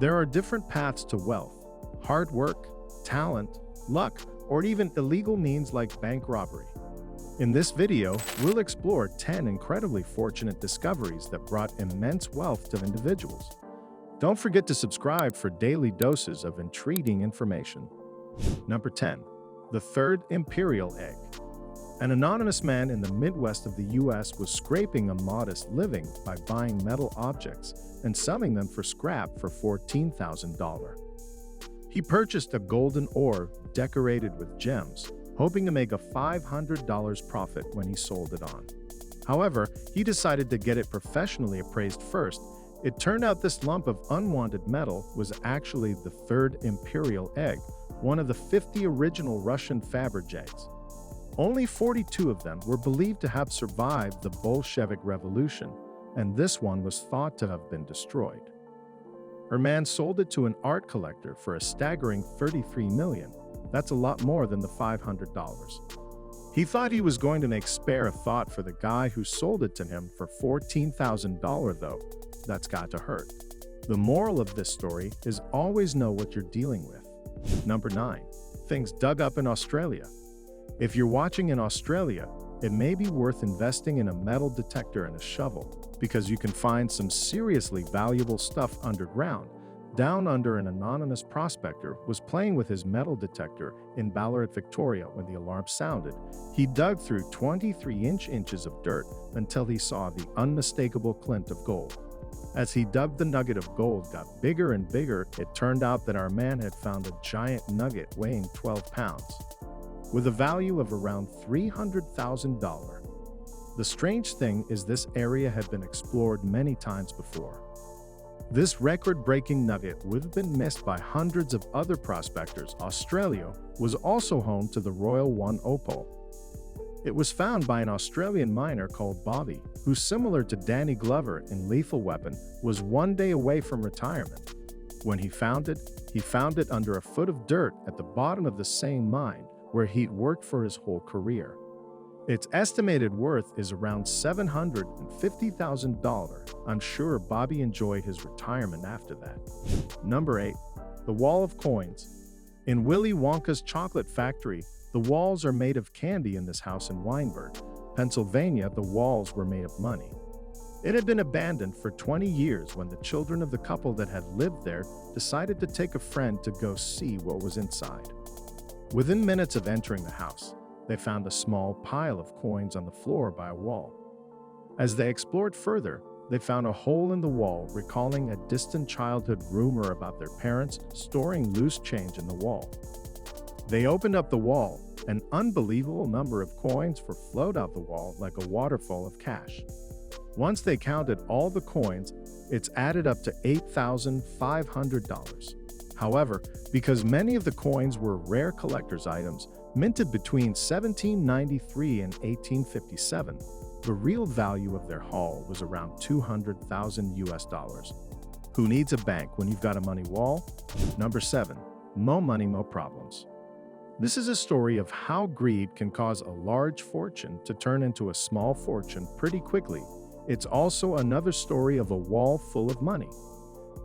There are different paths to wealth: hard work, talent, luck, or even illegal means like bank robbery. In this video, we'll explore 10 incredibly fortunate discoveries that brought immense wealth to individuals. Don't forget to subscribe for daily doses of intriguing information. Number 10. The Third Imperial Egg. An anonymous man in the Midwest of the US was scraping a modest living by buying metal objects and selling them for scrap for $14,000. He purchased a golden ore decorated with gems, hoping to make a $500 profit when he sold it on. However, he decided to get it professionally appraised first. It turned out this lump of unwanted metal was actually the Third Imperial Egg, one of the 50 original Russian Faberge eggs. Only 42 of them were believed to have survived the Bolshevik Revolution, and this one was thought to have been destroyed. Her man sold it to an art collector for a staggering $33 million. That's a lot more than the $500. He thought he was going to make spare a thought for the guy who sold it to him for $14,000 though. That's got to hurt. The moral of this story is always know what you're dealing with. Number 9. Things dug up in Australia. If you're watching in Australia, it may be worth investing in a metal detector and a shovel, because you can find some seriously valuable stuff underground. Down under, an anonymous prospector was playing with his metal detector in Ballarat, Victoria when the alarm sounded. He dug through 23 inches of dirt until he saw the unmistakable glint of gold. As he dug, the nugget of gold got bigger and bigger. It turned out that our man had found a giant nugget weighing 12 pounds, with a value of around $300,000. The strange thing is this area had been explored many times before. This record-breaking nugget would have been missed by hundreds of other prospectors. Australia was also home to the Royal One opal. It was found by an Australian miner called Bobby, who, similar to Danny Glover in Lethal Weapon, was one day away from retirement. When he found it under a foot of dirt at the bottom of the same mine where he'd worked for his whole career. Its estimated worth is around $750,000. I'm sure Bobby enjoyed his retirement after that. Number 8. The Wall of Coins. In Willy Wonka's chocolate factory, the walls are made of candy. In this house in Weinberg, Pennsylvania, the walls were made of money. It had been abandoned for 20 years when the children of the couple that had lived there decided to take a friend to go see what was inside. Within minutes of entering the house, they found a small pile of coins on the floor by a wall. As they explored further, they found a hole in the wall, recalling a distant childhood rumor about their parents storing loose change in the wall. They opened up the wall. An unbelievable number of coins flowed out the wall like a waterfall of cash. Once they counted all the coins, it's added up to $8,500. However, because many of the coins were rare collector's items, minted between 1793 and 1857, the real value of their haul was around $200,000. Who needs a bank when you've got a money wall? Number 7. Mo money, mo problems. This is a story of how greed can cause a large fortune to turn into a small fortune pretty quickly. It's also another story of a wall full of money.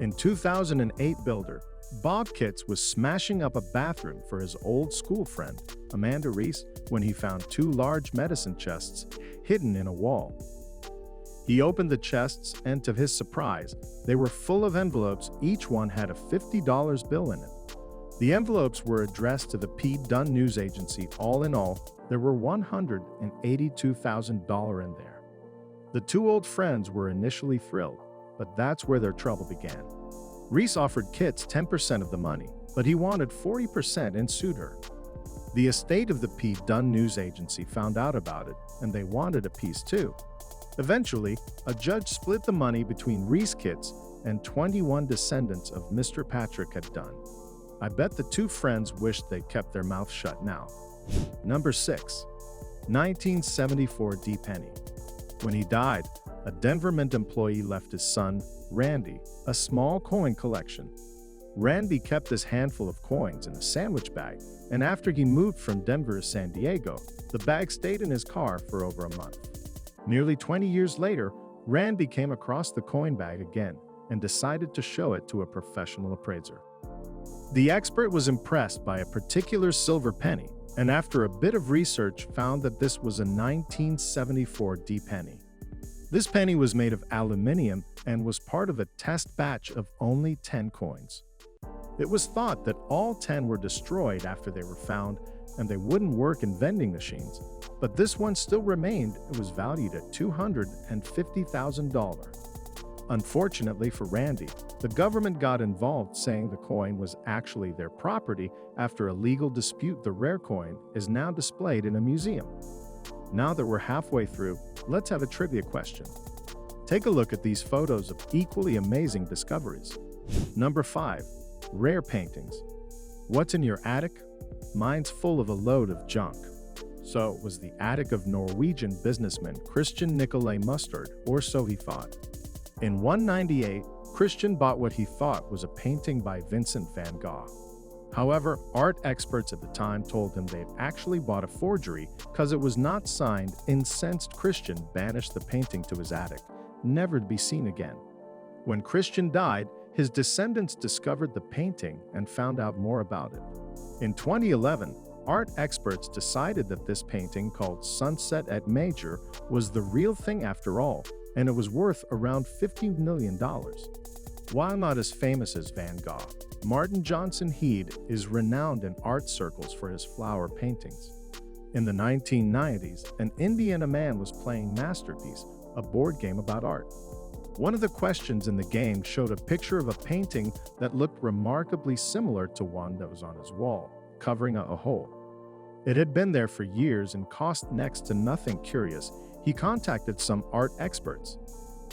In 2008, builder Bob Kitts was smashing up a bathroom for his old school friend, Amanda Reese, when he found 2 large medicine chests hidden in a wall. He opened the chests, and to his surprise, they were full of envelopes. Each one had a $50 bill in it. The envelopes were addressed to the P. Dunn News Agency. All in all, there were $182,000 in there. The 2 old friends were initially thrilled, but that's where their trouble began. Reese offered Kitts 10% of the money, but he wanted 40% and sued her. The estate of the P. Dunn News Agency found out about it, and they wanted a piece too. Eventually, a judge split the money between Reese, Kitts, and 21 descendants of Mr. Patrick had Dunn. I bet the 2 friends wished they'd kept their mouths shut now. Number 6. 1974 D. Penny. When he died, a Denver Mint employee left his son, Randy, a small coin collection. Randy kept this handful of coins in a sandwich bag, and after he moved from Denver to San Diego, the bag stayed in his car for over a month. Nearly 20 years later, Randy came across the coin bag again. and decided to show it to a professional appraiser. The expert was impressed by a particular silver penny, and after a bit of research found that this was a 1974 D penny. This penny was made of aluminium and was part of a test batch of only 10 coins. It was thought that all 10 were destroyed after they were found and they wouldn't work in vending machines, but this one still remained. It was valued at $250,000. Unfortunately for Randy, the government got involved, saying the coin was actually their property. After a legal dispute, the rare coin is now displayed in a museum. Now that we're halfway through, let's have a trivia question. Take a look at these photos of equally amazing discoveries. Number 5. Rare paintings. What's in your attic? Mine's full of a load of junk. So it was the attic of Norwegian businessman Christian Nicolai Mustard, or so he thought. In 198, Christian bought what he thought was a painting by Vincent van Gogh. However, art experts at the time told him they'd actually bought a forgery because it was not signed. Incensed, Christian banished the painting to his attic, never to be seen again. When Christian died, his descendants discovered the painting and found out more about it. In 2011, art experts decided that this painting, called Sunset at Major, was the real thing after all, and it was worth around $50 million. While not as famous as Van Gogh, Martin Johnson Heade is renowned in art circles for his flower paintings. In the 1990s, an Indiana man was playing Masterpiece, a board game about art. One of the questions in the game showed a picture of a painting that looked remarkably similar to one that was on his wall, covering a hole. It had been there for years and cost next to nothing. Curious, he contacted some art experts.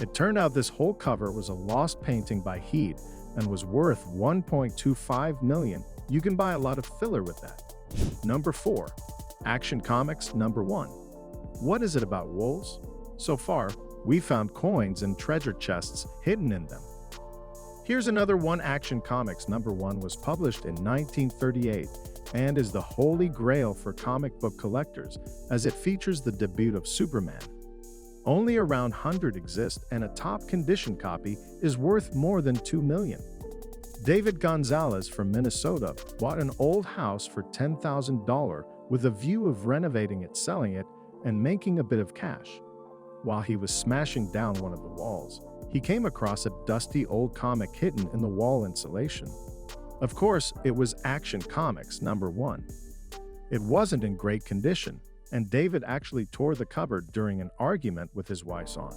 It turned out this whole cover was a lost painting by Heade and was worth $1.25 million. You can buy a lot of filler with that. Number 4. Action Comics. Number 1. What is it about wolves? So far, we found coins and treasure chests hidden in them. Here's another one. Action Comics number 1 was published in 1938 and is the holy grail for comic book collectors, as it features the debut of Superman. Only around 100 exist, and a top condition copy is worth more than $2 million. David Gonzalez from Minnesota bought an old house for $10,000 with a view of renovating it, selling it, and making a bit of cash. While he was smashing down one of the walls, he came across a dusty old comic hidden in the wall insulation. Of course, it was Action Comics number 1. It wasn't in great condition, and David actually tore the cover during an argument with his wife's aunt.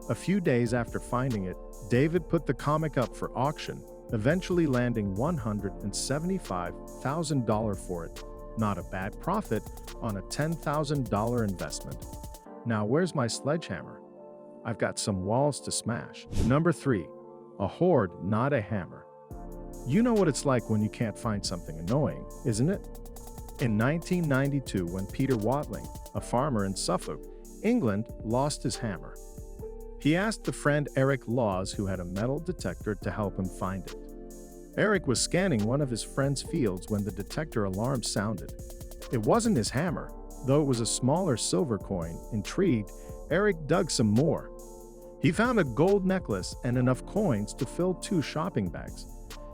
A few days after finding it, David put the comic up for auction, eventually landing $175,000 for it. Not a bad profit on a $10,000 investment. Now where's my sledgehammer? I've got some walls to smash. Number 3. A hoard, not a hammer. You know what it's like when you can't find something annoying, isn't it? In 1992, when Peter Watling, a farmer in Suffolk, England, lost his hammer, he asked a friend Eric Laws, who had a metal detector, to help him find it. Eric was scanning one of his friend's fields when the detector alarm sounded. It wasn't his hammer, though it was a smaller silver coin. Intrigued, Eric dug some more. He found a gold necklace and enough coins to fill 2 shopping bags.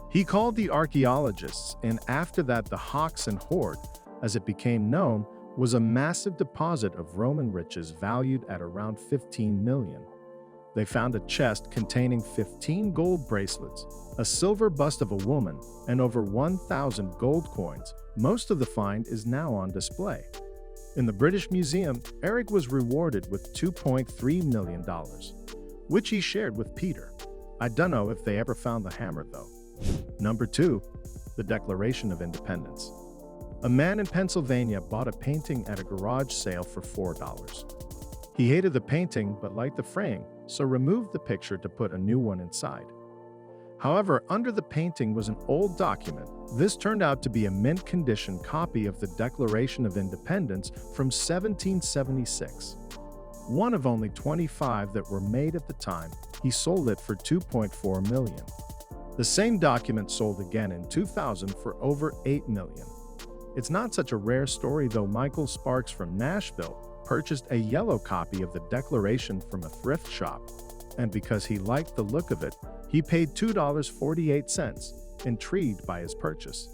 He called the archaeologists, and after that the Hawks and Hoard, as it became known, was a massive deposit of Roman riches valued at around $15 million. They found a chest containing 15 gold bracelets, a silver bust of a woman, and over 1,000 gold coins. Most of the find is now on display. In the British Museum, Eric was rewarded with $2.3 million, which he shared with Peter. I don't know if they ever found the hammer though. Number 2. The Declaration of Independence. A man in Pennsylvania bought a painting at a garage sale for $4. He hated the painting but liked the frame, so removed the picture to put a new one inside. However, under the painting was an old document. This turned out to be a mint condition copy of the Declaration of Independence from 1776. One of only 25 that were made at the time. He sold it for $2.4 million. The same document sold again in 2000 for over $8 million. It's not such a rare story though. Michael Sparks from Nashville purchased a yellow copy of the Declaration from a thrift shop, and because he liked the look of it, He paid $2.48, intrigued by his purchase.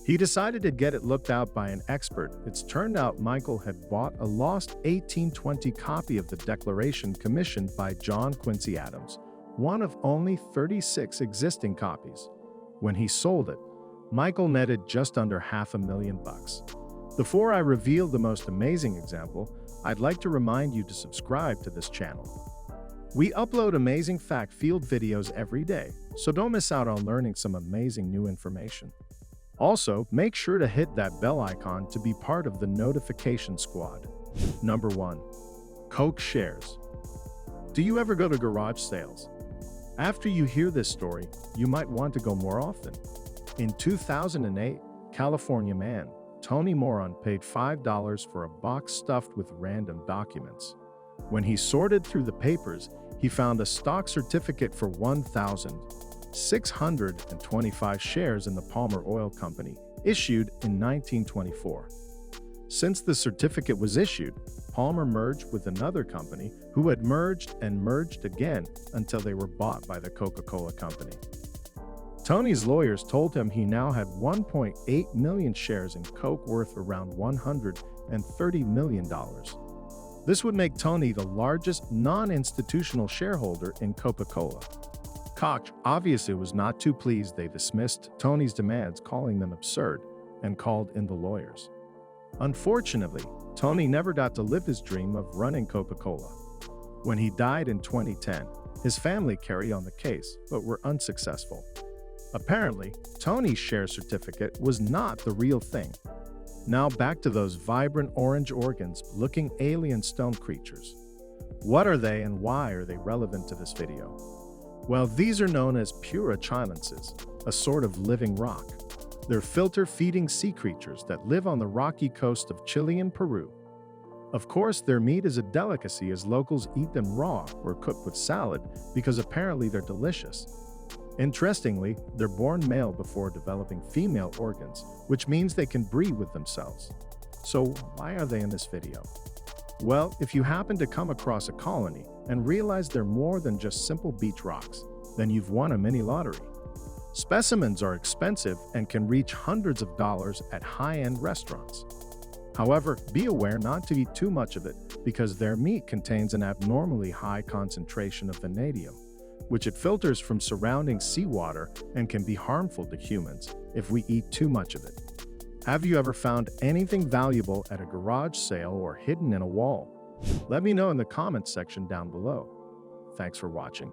He decided to get it looked out by an expert. It's turned out Michael had bought a lost 1820 copy of the Declaration commissioned by John Quincy Adams, one of only 36 existing copies. When he sold it, Michael netted just under $500,000. Before I reveal the most amazing example, I'd like to remind you to subscribe to this channel. We upload amazing fact-filled videos every day, so don't miss out on learning some amazing new information. Also, make sure to hit that bell icon to be part of the notification squad. Number 1. Coke shares. Do you ever go to garage sales? After you hear this story, you might want to go more often. In 2008, California man Tony Moron paid $5 for a box stuffed with random documents. When he sorted through the papers, he found a stock certificate for 1,625 shares in the Palmer Oil Company, issued in 1924. Since the certificate was issued, Palmer merged with another company who had merged and merged again until they were bought by the Coca-Cola Company. Tony's lawyers told him he now had 1.8 million shares in Coke worth around $130 million. This would make Tony the largest non-institutional shareholder in Coca-Cola. Koch obviously was not too pleased. They dismissed Tony's demands, calling them absurd, and called in the lawyers. Unfortunately, Tony never got to live his dream of running Coca-Cola. When he died in 2010, his family carried on the case, but were unsuccessful. Apparently, Tony's share certificate was not the real thing. Now back to those vibrant orange organs-looking alien stone creatures. What are they and why are they relevant to this video? Well, these are known as pura chilensis, a sort of living rock. They're filter-feeding sea creatures that live on the rocky coast of Chile and Peru. Of course, their meat is a delicacy as locals eat them raw or cooked with salad because apparently they're delicious. Interestingly, they're born male before developing female organs, which means they can breed with themselves. So why are they in this video? Well, if you happen to come across a colony and realize they're more than just simple beach rocks, then you've won a mini lottery. Specimens are expensive and can reach hundreds of dollars at high-end restaurants. However, be aware not to eat too much of it because their meat contains an abnormally high concentration of vanadium, which it filters from surrounding seawater and can be harmful to humans if we eat too much of it. Have you ever found anything valuable at a garage sale or hidden in a wall? Let me know in the comments section down below. Thanks for watching.